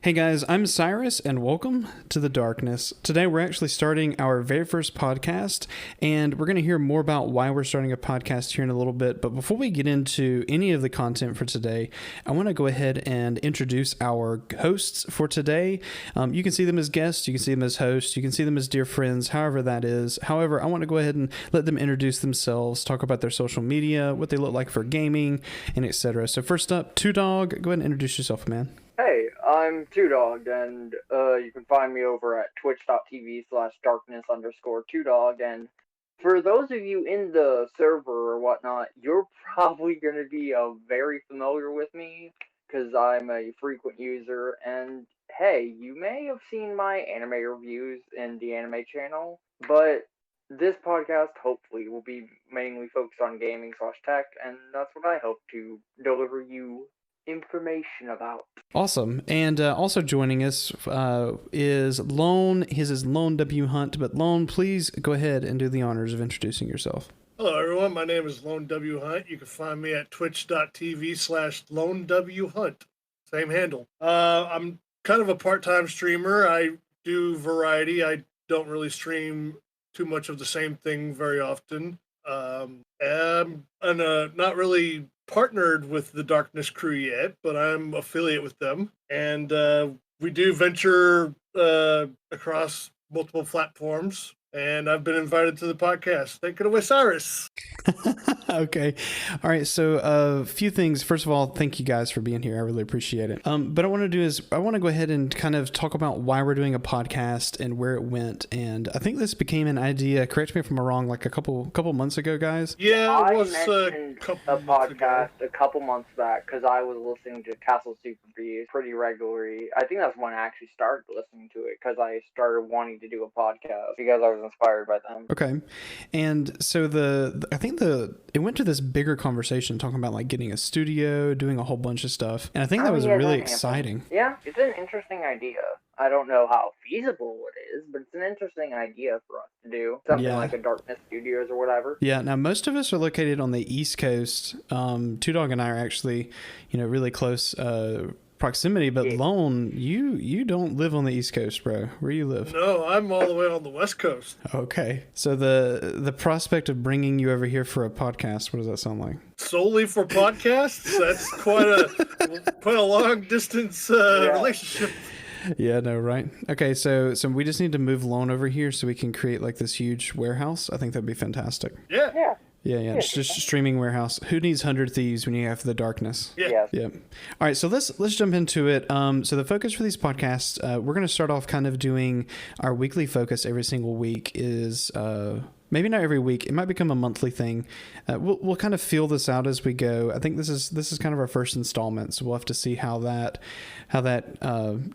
Hey guys, I'm Cyrus and welcome to the Darkness. Today we're actually starting our very first podcast and we're going to hear more about why we're starting a podcast here in a little bit. But before we get into any of the content for today, I want to go ahead and introduce our hosts for today. You can see them as guests, you can see them as hosts, you can see them as dear friends, however that is. However, I want to go ahead and let them introduce themselves, talk about their social media, what they look like for gaming, and etc. So first up, Two Dog, go ahead and introduce yourself, man. Hey, I'm Two Dog, and you can find me over at twitch.tv/darkness_Two Dog. And for those of you in the server or whatnot, you're probably going to be very familiar with me because I'm a frequent user. And hey, you may have seen my anime reviews in the anime channel, but this podcast hopefully will be mainly focused on gaming/tech, and that's what I hope to deliver you information about. Awesome. And also joining us is Lone. His is Lone W Hunt. But Lone, please go ahead and do the honors of introducing yourself. Hello, everyone. My name is Lone W Hunt. You can find me at twitch.tv/Lone W Hunt. Same handle. I'm kind of a part-time streamer. I do variety. I don't really stream too much of the same thing very often. I'm not really partnered with the Darkness crew yet, but I'm affiliate with them, and we do venture across multiple platforms, and I've been invited to the podcast. Take it away, Cyrus. Okay. All right. So a few things. First of all, thank you guys for being here. I really appreciate it. But I want to do is I want to go ahead and kind of talk about why we're doing a podcast and where it went. And I think this became an idea, correct me if I'm wrong, like a couple months ago, guys. Yeah, it was a podcast a couple months back because I was listening to Castle Super Beast pretty regularly. I think that's when I actually started listening to it because I started wanting to do a podcast because I was inspired by them. Okay. And so I think it went to this bigger conversation talking about like getting a studio, doing a whole bunch of stuff. And I think that was really exciting. Yeah, it's an interesting idea. I don't know how feasible it is, but it's an interesting idea for us to do. Something like a Darkness Studios or whatever. Yeah, now most of us are located on the East Coast. Two Dog and I are actually, really close proximity, but Lone, you don't live on the East Coast, bro. Where you live? No, I'm all the way on the West Coast. Okay. So the prospect of bringing you over here for a podcast, what does that sound like? Solely for podcasts? That's quite a long distance relationship. Yeah, no, right? Okay, so we just need to move Lone over here so we can create like this huge warehouse. I think that'd be fantastic. Yeah. Yeah. It's just a streaming warehouse. Who needs 100 Thieves when you have the Darkness? Yeah. All right, so let's jump into it. So the focus for these podcasts, we're going to start off kind of doing our weekly focus every single week is maybe not every week. It might become a monthly thing. We'll kind of feel this out as we go. I think this is kind of our first installment, so we'll have to see how that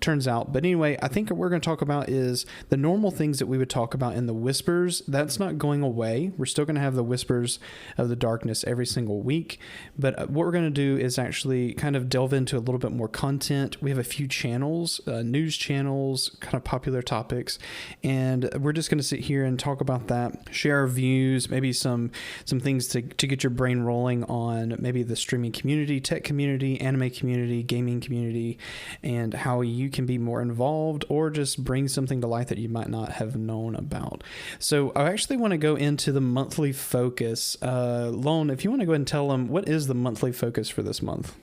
turns out. But anyway, I think what we're going to talk about is the normal things that we would talk about in the Whispers. That's not going away. We're still going to have the Whispers of the Darkness every single week. But what we're going to do is actually kind of delve into a little bit more content. We have a few channels, news channels, kind of popular topics, and we're just going to sit here and talk about that. Share our views, maybe some things to get your brain rolling on maybe the streaming community, tech community, anime community, gaming community, and how you can be more involved or just bring something to light that you might not have known about. So I actually want to go into the monthly focus. Lone, if you want to go ahead and tell them, what is the monthly focus for this month?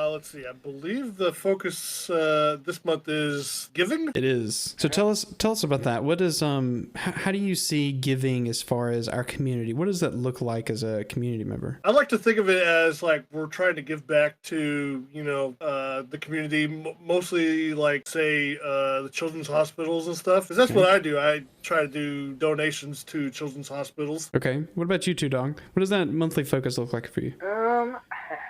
Let's see. I believe the focus this month is giving. It is. So tell us about that. What is how do you see giving as far as our community? What does that look like as a community member? I like to think of it as like we're trying to give back to the community, mostly like say the children's hospitals and stuff. Because that's what I do. I try to do donations to children's hospitals. Okay. What about you two, Dog? What does that monthly focus look like for you?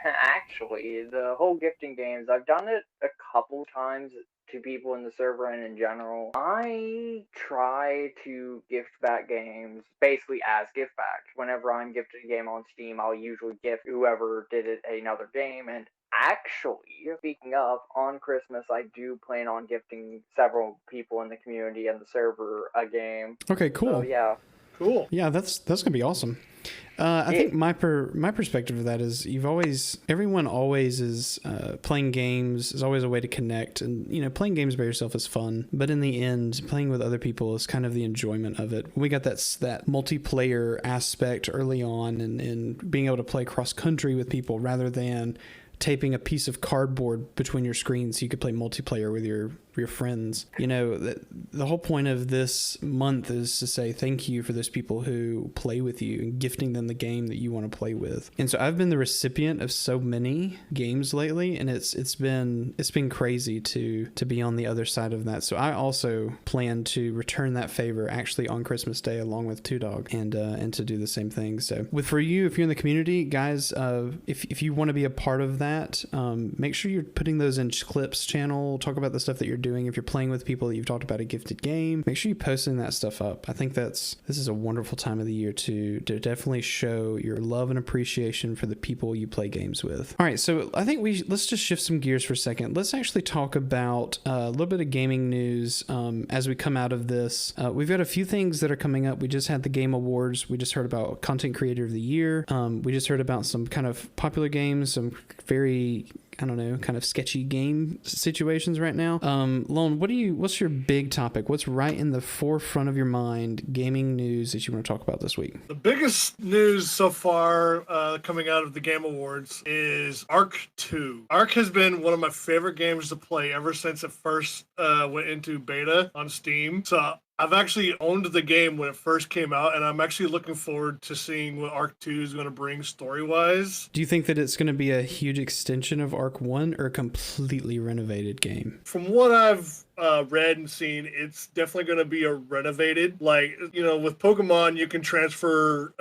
Actually, the whole gifting games, I've done it a couple times to people in the server and in general. I try to gift back games basically as gift back. Whenever I'm gifted a game on Steam, I'll usually gift whoever did it another game. And actually, speaking of, on Christmas, I do plan on gifting several people in the community and the server a game. Okay, cool. So, yeah. Cool. Yeah, that's gonna be awesome. I think my perspective of that is everyone always is playing games is always a way to connect, and playing games by yourself is fun, but in the end, playing with other people is kind of the enjoyment of it. We got that multiplayer aspect early on, and being able to play cross country with people rather than taping a piece of cardboard between your screens so you could play multiplayer with your friends. The whole point of this month is to say thank you for those people who play with you and gifting them the game that you want to play with. And so I've been the recipient of so many games lately, and it's been crazy to be on the other side of that. So I also plan to return that favor actually on Christmas Day along with Two Dog, and to do the same thing. So for you, if you're in the community, guys, if you want to be a part of that, make sure you're putting those in Clips channel. Talk about the stuff that you're doing. If you're playing with people that you've talked about a gifted game, make sure you're posting that stuff up. I think this is a wonderful time of the year to definitely show your love and appreciation for the people you play games with. All right, so I think let's just shift some gears for a second. Let's actually talk about a little bit of gaming news as we come out of this. We've got a few things that are coming up. We just had the Game Awards. We just heard about Content Creator of the Year. We just heard about some kind of popular games, some very, I don't know, kind of sketchy game situations right now. Lone, what's your big topic? What's right in the forefront of your mind, gaming news that you want to talk about this week? The biggest news so far coming out of the Game Awards is Ark 2. Ark has been one of my favorite games to play ever since it first went into beta on Steam. So I've actually owned the game when it first came out, and I'm actually looking forward to seeing what Ark 2 is going to bring story-wise. Do you think that it's going to be a huge extension of Ark 1 or a completely renovated game? From what I've read and seen, it's definitely going to be a renovated. With Pokemon, you can transfer,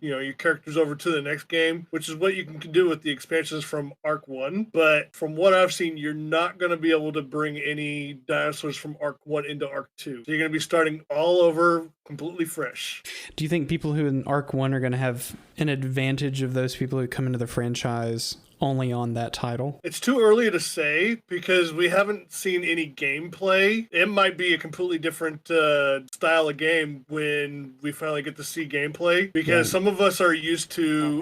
your characters over to the next game, which is what you can do with the expansions from Ark 1. But from what I've seen, you're not going to be able to bring any dinosaurs from Ark 1 into Ark 2. So you're going to be starting all over completely fresh. Do you think people who in Ark 1 are going to have an advantage of those people who come into the franchise only on that title? It's too early to say because we haven't seen any gameplay. It might be a completely different style of game when we finally get to see gameplay, because some of us are used to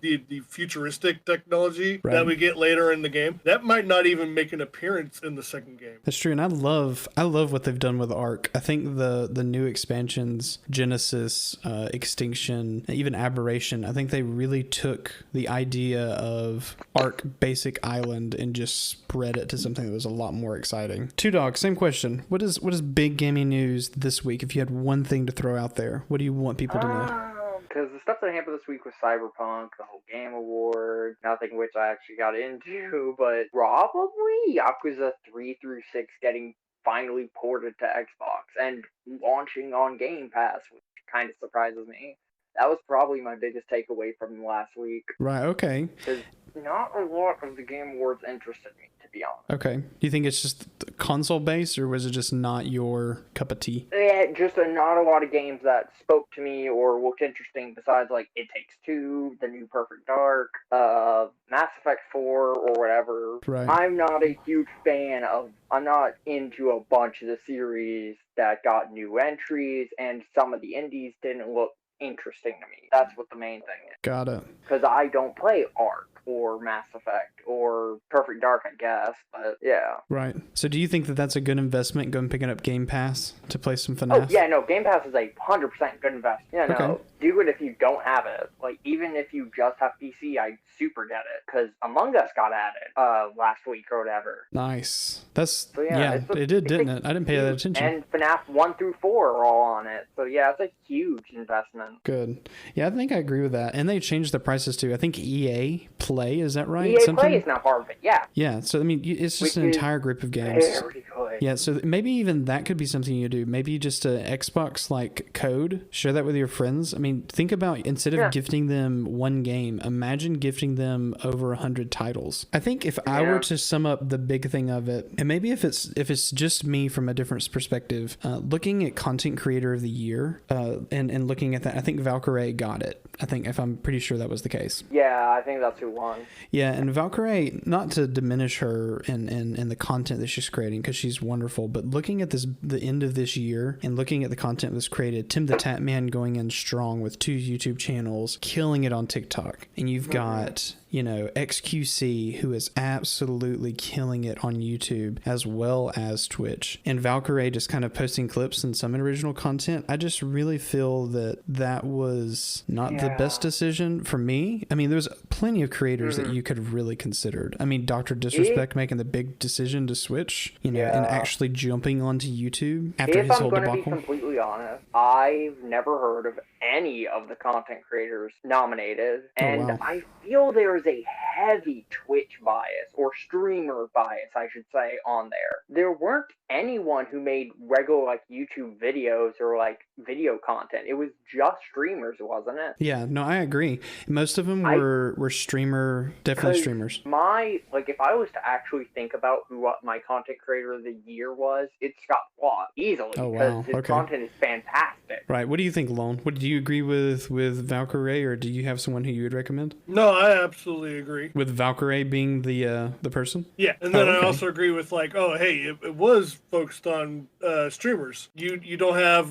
the futuristic technology that we get later in the game. That might not even make an appearance in the second game. That's true, and I love what they've done with Ark. I think the new expansions, Genesis, Extinction, even Aberration, I think they really took the idea of Ark Basic Island and just spread it to something that was a lot more exciting. Two Dogs, same question. What is big gaming news this week? If you had one thing to throw out there, what do you want people to know? Because the stuff that happened this week was Cyberpunk, the whole Game Award, nothing which I actually got into, but probably Yakuza 3 through 6 getting finally ported to Xbox and launching on Game Pass, which kind of surprises me. That was probably my biggest takeaway from last week. Right, okay. Because not a lot of the Game Awards interested me, to be honest. Okay. Do you think it's just console-based, or was it just not your cup of tea? Yeah, just not a lot of games that spoke to me or looked interesting besides, It Takes Two, the new Perfect Dark, Mass Effect 4, or whatever. Right. I'm not a huge fan of... I'm not into a bunch of the series that got new entries, and some of the indies didn't look interesting to me. That's what the main thing is. Got it. Because I don't play Ark or Mass Effect or Perfect Dark, I guess, but yeah. Right. So do you think that that's a good investment, going picking up Game Pass to play some FNAF? Oh, yeah, no, Game Pass is a 100% good investment. Yeah, no, Okay. Do it if you don't have it. Even if you just have PC, I super get it. Because Among Us got added last week or whatever. Nice. That's, So, yeah, it did, didn't it? I didn't pay that attention. And FNAF 1 through 4 are all on it. So, yeah, it's a huge investment. Good. Yeah, I think I agree with that. And they changed the prices too. I think EA Play, is that right? EA Play is now part of it, yeah. Yeah, so I mean, it's just Which an is entire group of games. Very good. Yeah, so maybe even that could be something you do. Maybe just a Xbox code, share that with your friends. I mean, think about, instead of gifting them one game, imagine gifting them over 100 titles. I think if I were to sum up the big thing of it, and maybe if it's just me from a different perspective, looking at Content Creator of the Year and looking at that, I think Valkyrie got it. I think, if I'm pretty sure that was the case. Yeah, I think that's who won. Yeah, and Valkyrie, not to diminish her and the content that she's creating, because she's wonderful, but looking at the end of this year and looking at the content that was created, Tim the Tap Man going in strong with 2 YouTube channels, killing it on TikTok, and you've got, you know, XQC, who is absolutely killing it on YouTube as well as Twitch, and Valkyrie just kind of posting clips and some original content. I just really feel that was not the best decision for me. I mean, there's plenty of creators that you could have really considered. I mean, Dr. Disrespect making the big decision to switch, you know, and actually jumping onto YouTube after his whole debacle. If I'm going to be completely honest, I've never heard of any of the content creators nominated, and I feel there's a heavy Twitch bias, or streamer bias, I should say, on there. There weren't anyone who made regular, like, YouTube videos or, like, video content. It was just streamers, wasn't it? Yeah, no, I agree. Most of them were streamers. If I was to actually think about what my content creator of the year was, it's Scott Plot, easily, because his content is fantastic. Right. What do you think, Lone? Do you agree with Valkyrie, or do you have someone who you would recommend? No, I absolutely agree. With Valkyrie being the person? Yeah, and then I also agree with, like, it was focused on streamers. You don't have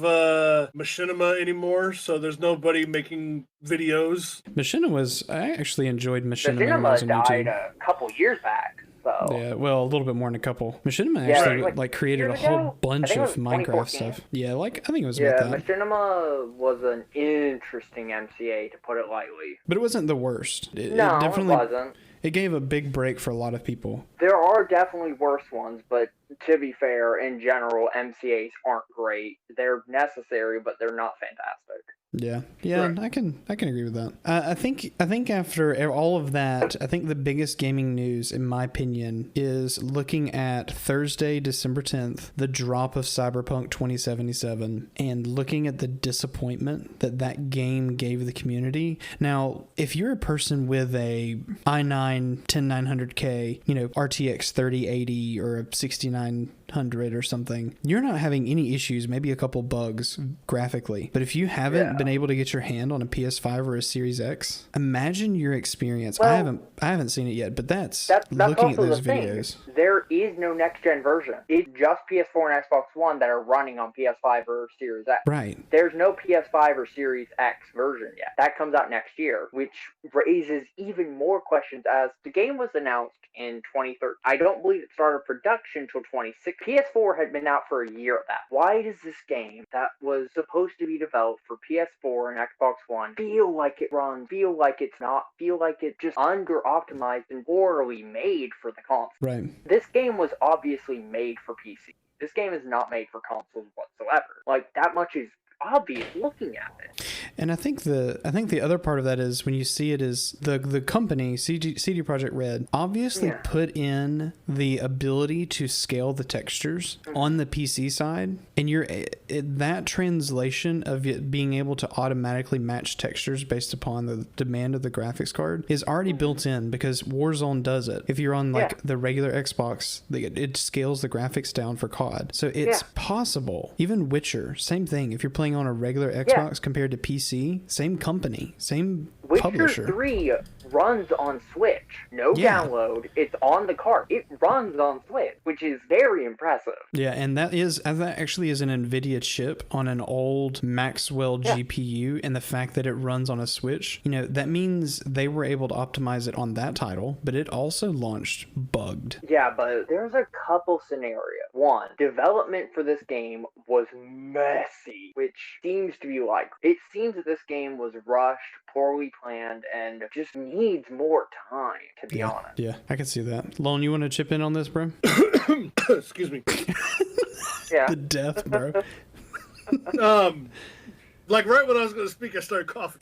Machinima anymore, so there's nobody making videos. I actually enjoyed Machinima when I was on YouTube. Died a couple years back. So. Yeah, well, a little bit more than a couple. Machinima actually created a whole bunch of Minecraft stuff. Yeah, I think it was about that. Machinima was an interesting MCA, to put it lightly. But it wasn't the worst. It wasn't. It gave a big break for a lot of people. There are definitely worse ones, but to be fair, in general, MCAs aren't great. They're necessary, but they're not fantastic. Yeah, right. I can agree with that. I think after all of that, I think the biggest gaming news, in my opinion, is looking at Thursday, December 10th, the drop of Cyberpunk 2077, and looking at the disappointment that game gave the community. Now, if you're a person with a i9 10900K, RTX 3080 or a 6900 or something, you're not having any issues, maybe a couple bugs graphically. But if you haven't been able to get your hand on a PS5 or a Series X, imagine your experience. Well, I haven't seen it yet, but that's looking at those videos. There is no next gen version. It's just PS4 and Xbox One that are running on PS5 or Series X. Right. There's no PS5 or Series X version yet. That comes out next year, which raises even more questions, as the game was announced in 2013. I don't believe it started production until 2016. PS4 had been out for a year at that. Why does this game that was supposed to be developed for PS4 and Xbox One feel like it runs, feel like it's not, feel like it's just under-optimized and poorly made for the console? Right. This game was obviously made for PC. This game is not made for consoles whatsoever. Like, that much is obvious looking at it. And I think the other part of that is, when you see it, is the company CD Projekt Red obviously put in the ability to scale the textures on the PC side, and that translation of it being able to automatically match textures based upon the demand of the graphics card is already built in, because Warzone does it. If you're on the regular Xbox, it scales the graphics down for COD, so it's possible. Even Witcher, same thing. If you're playing on a regular Xbox compared to PC, same company, same publisher. Witcher 3 runs on Switch. No download. It's on the cart. It runs on Switch, which is very impressive. Yeah, and that actually is an NVIDIA chip on an old Maxwell GPU, and the fact that it runs on a Switch, that means they were able to optimize it on that title, but it also launched bugged. Yeah, but there's a couple scenarios. One, development for this game was messy, which seems to be like, it seems that this game was rushed, poorly planned, and just needs more time, to be honest. Yeah, I can see that. Lone, you want to chip in on this, bro? Excuse me. The death, bro. Like right when I was going to speak, I started coughing.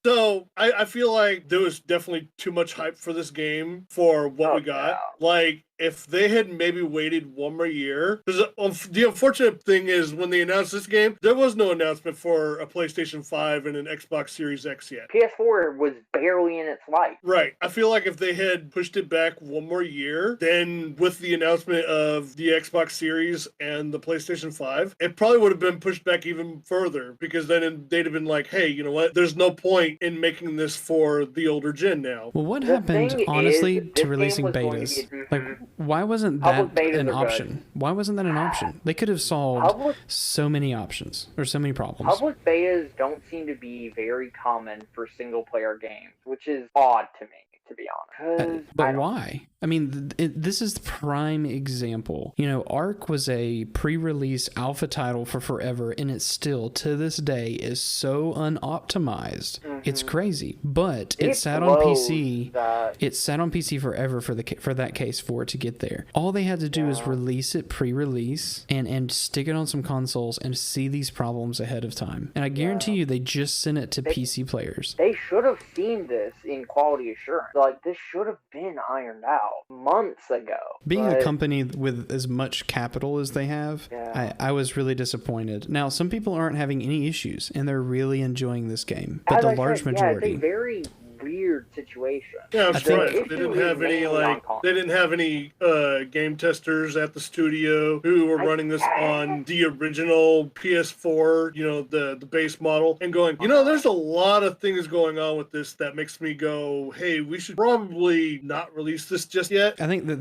So I feel like there was definitely too much hype for this game for what we got. Yeah. Like, if they had maybe waited one more year, because the unfortunate thing is when they announced this game, there was no announcement for a PlayStation 5 and an Xbox Series X yet. PS4 was barely in its life. Right. I feel like if they had pushed it back one more year, then with the announcement of the Xbox Series and the PlayStation 5, it probably would have been pushed back even further, because then they'd have been like, hey, you know what? There's no point in making this for the older gen now. Well, what The happened, thing honestly, is, to this releasing game was going to betas? be- Like, why wasn't Public that betas an are good. option? Why wasn't that an option? They could have solved Public so many options, or so many problems. Public betas don't seem to be very common for single player games, which is odd to me, to be honest. 'Cause I But don't- why? I mean, this is the prime example. You know, Ark was a pre-release alpha title for forever, and it still, to this day, is so unoptimized. It's crazy. But it sat on PC. It sat on PC forever for that case for it to get there. All they had to do is release it pre-release and stick it on some consoles and see these problems ahead of time. And I guarantee you, they just sent it to PC players. They should have seen this in quality assurance. Like, this should have been ironed out months ago. Being But a company with as much capital as they have, I was really disappointed. Now, some people aren't having any issues, and they're really enjoying this game. But as the I large said, majority... it's a very weird situation. Yeah, I'm I think- surprised. They didn't have any game testers at the studio who were running this on the original PS4, you know, the base model, and going, you know, there's a lot of things going on with this that makes me go, hey, we should probably not release this just yet. I think that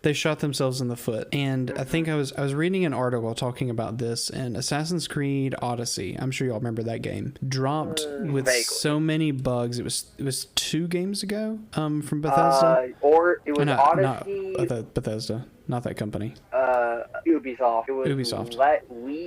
they shot themselves in the foot. And I think I was reading an article talking about this, and Assassin's Creed Odyssey, I'm sure y'all remember that game, dropped with Vaguely. so many bugs. It was 2 games ago from Bethesda. Or it was Not Odyssey, Bethesda, not that company. Ubisoft. It was Ubisoft.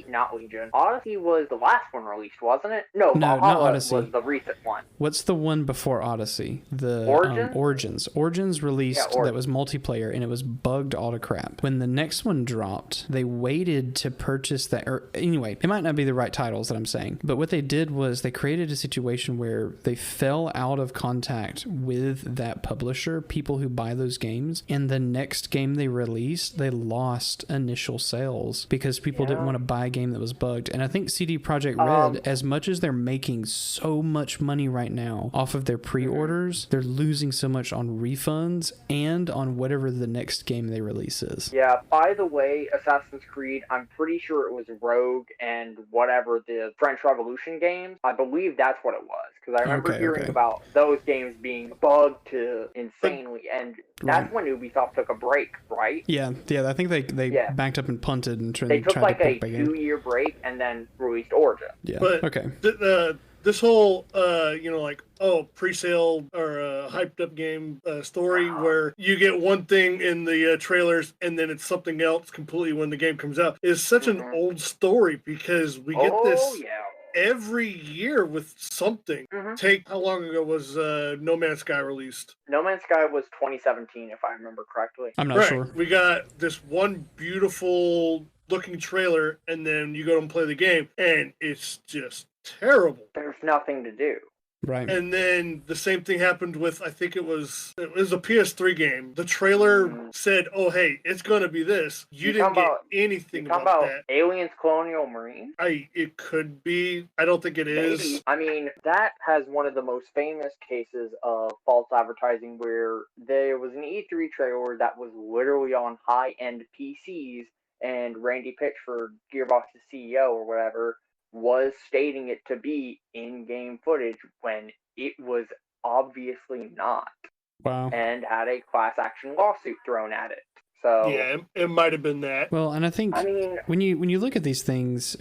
not Legion. Odyssey was the last one released, wasn't it? No, not Valhalla Odyssey. was the recent one. What's the one before Odyssey? The Origins? Origins. Origins released Yeah, that was multiplayer, and it was bugged all to crap. When the next one dropped, they waited to purchase that. Or anyway, it might not be the right titles that I'm saying, but what they did was they created a situation where they fell out of contact with that publisher, people who buy those games, and the next game they released, they lost initial sales because people didn't want to buy a game that was bugged. And I think CD Projekt Red, as much as they're making so much money right now off of their pre-orders, they're losing so much on refunds and on whatever the next game they release is. Yeah, by the way, Assassin's Creed, I'm pretty sure it was Rogue and whatever the French Revolution games. I believe that's what it was, because I remember hearing about those games being bugged to insanely, and that's when Ubisoft took a break, right? Yeah, I think they backed up and punted and tried They took to like a pick back in. 2-year break and then released Origin. Yeah, But okay. This whole, pre-sale or hyped up game story where you get one thing in the trailers and then it's something else completely when the game comes out is such an old story, because we get this every year with something. Take, how long ago was No Man's Sky released? No Man's Sky was 2017, if I remember correctly. I'm not sure. We got this one beautiful looking trailer, and then you go and play the game, and it's just terrible. There's nothing to do. Right. And then the same thing happened with, I think it was a PS3 game. The trailer said, oh, hey, it's going to be this. You didn't get anything about that. Aliens Colonial Marine? It could be. I don't think it is. Maybe. I mean, that has one of the most famous cases of false advertising, where there was an E3 trailer that was literally on high-end PCs, and Randy Pitchford, Gearbox's CEO or whatever, was stating it to be in-game footage when it was obviously not. Wow. And had a class action lawsuit thrown at it. So yeah, it might have been that. Well, and I think when you look at these things,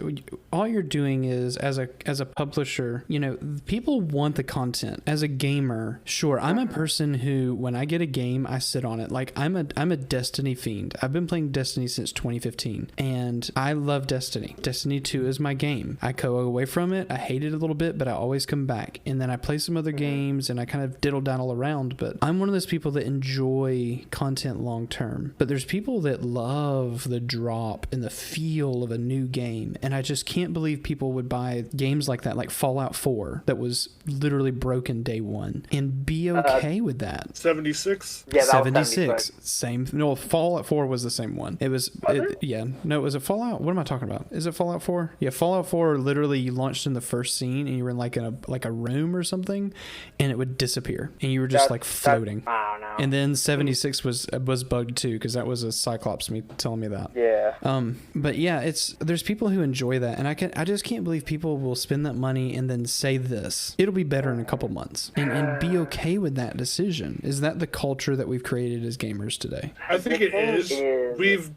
all you're doing is as a publisher, you know, people want the content. As a gamer, sure, I'm a person who, when I get a game, I sit on it. Like I'm a Destiny fiend. I've been playing Destiny since 2015, and I love Destiny. Destiny 2 is my game. I go away from it. I hate it a little bit, but I always come back, and then I play some other games, and I kind of diddle daddle around. But I'm one of those people that enjoy content long term. But there's people that love the drop and the feel of a new game, and I just can't believe people would buy games like that, like Fallout 4, that was literally broken day one, and be okay with that. 76. Yeah, that 76. was 76. Same. No, Fallout 4 was the same one. It was. Yeah. No, was it Fallout? What am I talking about? Is it Fallout 4? Yeah, Fallout 4. Literally, you launched in the first scene, and you were in like a room or something, and it would disappear, and you were just floating. I don't know. And then 76 was bugged too, because that was a Cyclops telling me that. Yeah. But yeah, there's people who enjoy that, and I just can't believe people will spend that money and then say this. It'll be better in a couple months, and be okay with that decision. Is that the culture that we've created as gamers today? I think it is. We've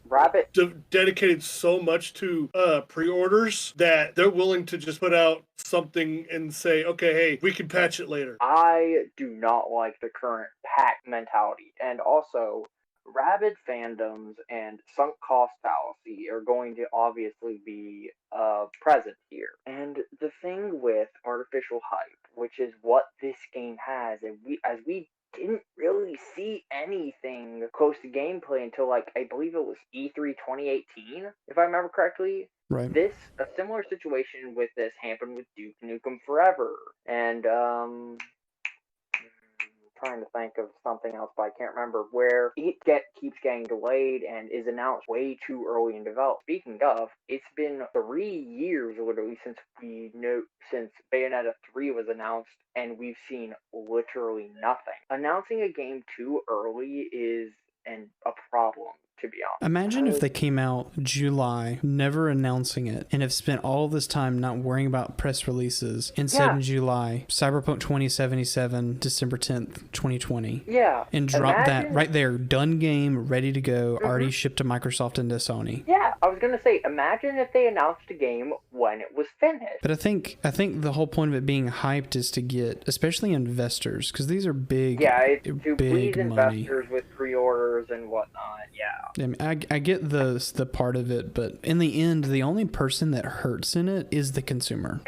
dedicated so much to pre-orders that they're willing to just put out something and say, okay, hey, we can patch it later. I do not like the current pack mentality, and also rabid fandoms and sunk cost fallacy are going to obviously be present here. And the thing with artificial hype, which is what this game has, and we didn't really see anything close to gameplay until, like, I believe it was E3 2018, if I remember correctly. Right. A similar situation with this happened with Duke Nukem Forever, and trying to think of something else, but I can't remember, where it keeps getting delayed and is announced way too early in development. Speaking of, it's been 3 years literally since Bayonetta 3 was announced, and we've seen literally nothing. Announcing a game too early is a problem, to be honest. Imagine if they came out July, never announcing it, and have spent all this time not worrying about press releases, and said in July, Cyberpunk 2077, December 10th, 2020. Yeah. And drop that right there, done game, ready to go, already shipped to Microsoft and to Sony. Yeah, I was gonna say, imagine if they announced a game when it was finished. But I think the whole point of it being hyped is to get, especially investors, because these are big, it's to big please money. investors with pre-orders and whatnot. Yeah. I mean, I get the part of it, but in the end, the only person that hurts in it is the consumer.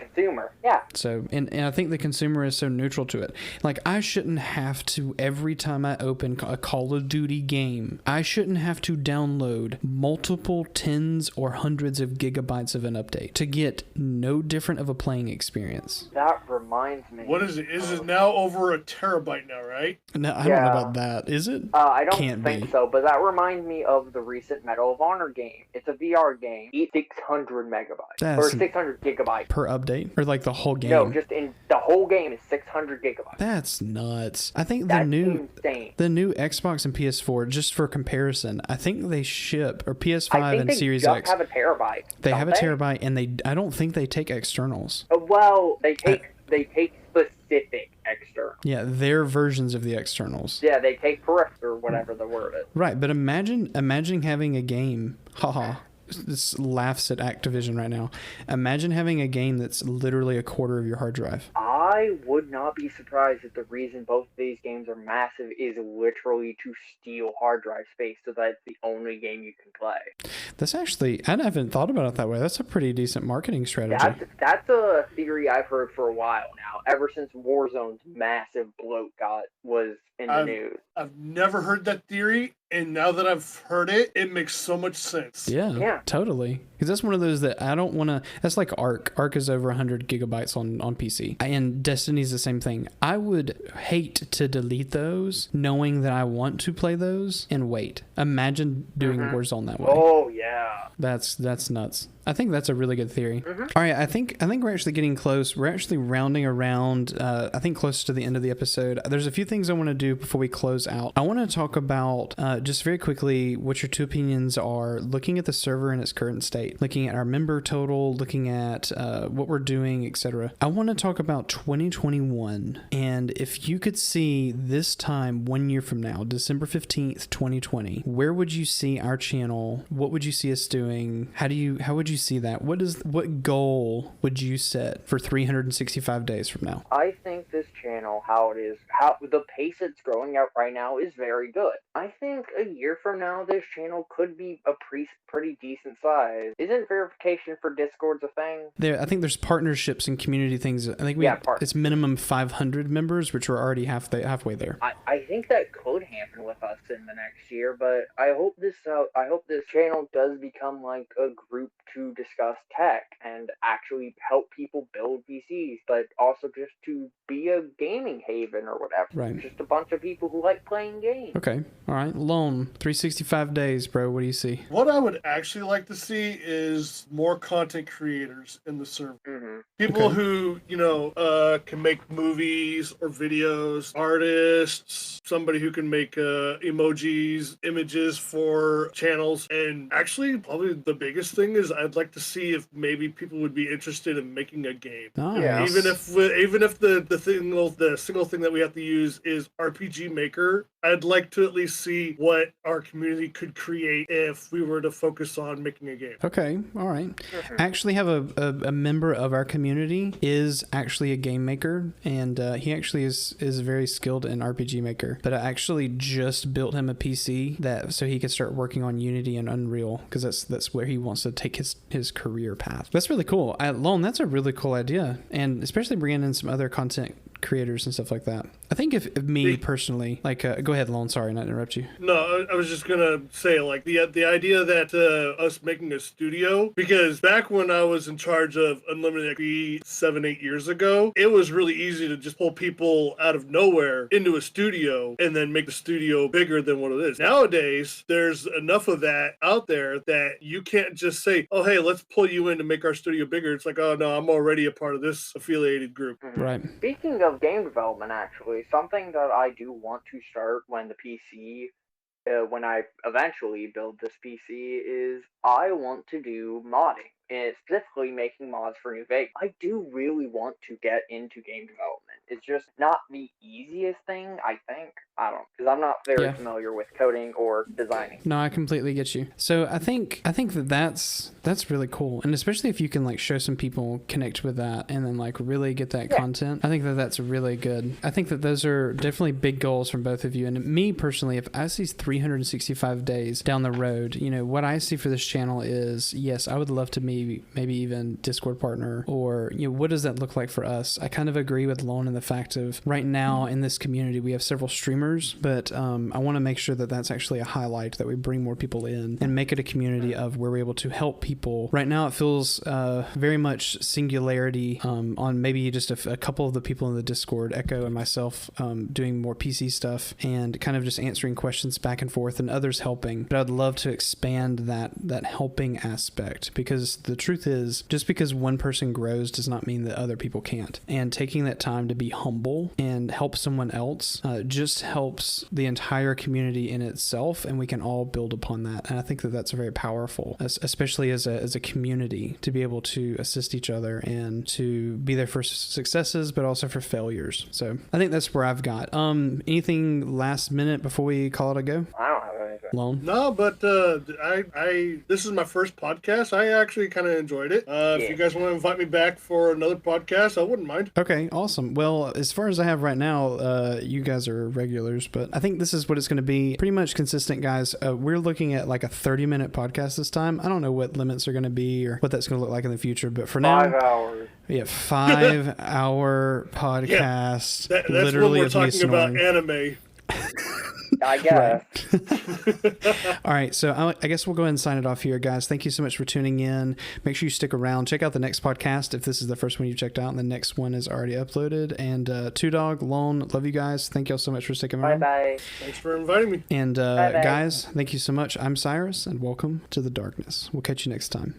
Yeah. So, and I think the consumer is so neutral to it. Like, I shouldn't have to, every time I open a Call of Duty game, I shouldn't have to download multiple tens or hundreds of gigabytes of an update to get no different of a playing experience. That reminds me. What is it? Is it now over a terabyte now, right? No, I don't know about that. Is it? I don't Can't think be. so, but that reminds me of the recent Medal of Honor game. It's a VR game. It's 600 megabytes. Or 600 gigabytes. Per update? Or like the whole game? No, just in the whole game is 600 gigabytes. That's nuts. I think That's the new Xbox and PS4, just for comparison, I think they ship, or PS5 and Series X. They have a terabyte. They have a terabyte, and I don't think they take externals. Well, they take specific externals. Yeah, their versions of the externals. Yeah, they take peripherals or whatever the word is. Right, but imagine having a game. This laughs at Activision right now. Imagine having a game that's literally a quarter of your hard drive. I would not be surprised if the reason both of these games are massive is literally to steal hard drive space, so that's the only game you can play. That's actually, I haven't thought about it that way. That's a pretty decent marketing strategy. That's a theory I've heard for a while now, ever since Warzone's massive bloat was in the news. I've never heard that theory, and now that I've heard it, it makes so much sense. Yeah. Totally. Because that's one of those that I don't want to... That's like Arc. Arc is over 100 gigabytes on PC. And Destiny's the same thing. I would hate to delete those, knowing that I want to play those, and wait. Imagine doing Warzone that way. Oh, yeah. That's nuts. I think that's a really good theory. All right, I think we're actually getting close. We're actually rounding around, I think, close to the end of the episode. There's a few things I want to do before we close out. I want to talk about, just very quickly, what your two opinions are looking at the server in its current state, looking at our member total, looking at what we're doing, etc. I want to talk about 2021, and if you could see this time 1 year from now, December 15th, 2020, where would you see our channel? What would you see us doing? How would you see that? What goal would you set for 365 days from now? I think this channel, how it is, how the pace it's growing at right now is very good. I think a year from now, this channel could be a pretty decent size. Isn't verification for Discord's a thing? I think there's partnerships and community things. I think it's minimum 500 members, which we're already halfway there. I think that could happen with us in the next year, but I hope this channel does become like a group to discuss tech and actually help people build PCs, but also just to be a gaming haven or whatever. Right. Just a bunch of people who like playing games. Okay. All right. Lone, 365 days, bro. What do you see? What I would actually like to see is more content creators in the server. Mm-hmm. People who, can make movies or videos, artists, somebody who can make emojis, images for channels. And actually, probably the biggest thing is I'd like to see if maybe people would be interested in making a game. Nice. Yeah. Even if the single thing that we have to use is RPG Maker, I'd like to at least see what our community could create if we were to focus on making a game. Okay, all right. I actually have a member of our community is actually a game maker, and he actually is very skilled in RPG Maker. But I actually just built him a PC so he could start working on Unity and Unreal, because that's where he wants to take his career path. That's really cool. Lone, that's a really cool idea, and especially bringing in some other content creators and stuff like that. I think if me personally, like, go ahead, Lone. Sorry, not to interrupt you. No, I was just gonna say, like, the idea that us making a studio, because back when I was in charge of Unlimited XP 7-8 years ago, it was really easy to just pull people out of nowhere into a studio and then make the studio bigger than what it is. Nowadays, there's enough of that out there that you can't just say, oh, hey, let's pull you in to make our studio bigger. It's like, oh, no, I'm already a part of this affiliated group. Mm-hmm. Right. Speaking of game development, actually, something that I do want to start when when I eventually build this PC, is I want to do modding, and specifically making mods for New Vegas. I do really want to get into game development. It's just not the easiest thing, I think. I don't know, because I'm not very familiar with coding or designing. No, I completely get you. So I think that's really cool, and especially if you can like show some people, connect with that, and then like really get that content. I think that's really good. I think that those are definitely big goals from both of you. And me personally, if I see 365 days down the road, what I see for this channel is, yes, I would love to maybe even Discord partner, or what does that look like for us? I kind of agree with Lone in the fact of right now in this community we have several streamers, but I want to make sure that that's actually a highlight, that we bring more people in and make it a community of where we're able to help people. Right now it feels very much singularity on maybe just a couple of the people in the Discord, Echo and myself, doing more PC stuff and kind of just answering questions back and forth, and others helping. But I'd love to expand that helping aspect, because the truth is, just because one person grows does not mean that other people can't. And taking that time to be humble and help someone else just helps the entire community in itself, and we can all build upon that. And I think that that's very powerful, especially as a community, to be able to assist each other and to be there for successes, but also for failures. So I think that's where I've got. Anything last minute before we call it a go? I don't have anything. Lone? No, but this is my first podcast. I actually kind of enjoyed it. If you guys want to invite me back for another podcast, I wouldn't mind. Okay, awesome. Well, as far as I have right now, you guys are regulars, but I think this is what it's going to be. Pretty much consistent, guys. We're looking at like a 30-minute podcast this time. I don't know what limits are going to be or what that's going to look like in the future, but for now, 5 hours. Yeah, 5-hour podcast. That's literally when we're talking about anime. I guess. All right, so I guess we'll go ahead and sign it off here, guys. Thank you so much for tuning in. Make sure you stick around. Check out the next podcast if this is the first one you checked out, and the next one is already uploaded. And Two Dog, Lone, love you guys. Thank you all so much for sticking around. Bye-bye. Thanks for inviting me. And Bye-bye. guys, thank you so much. I'm Cyrus, and welcome to the darkness. We'll catch you next time.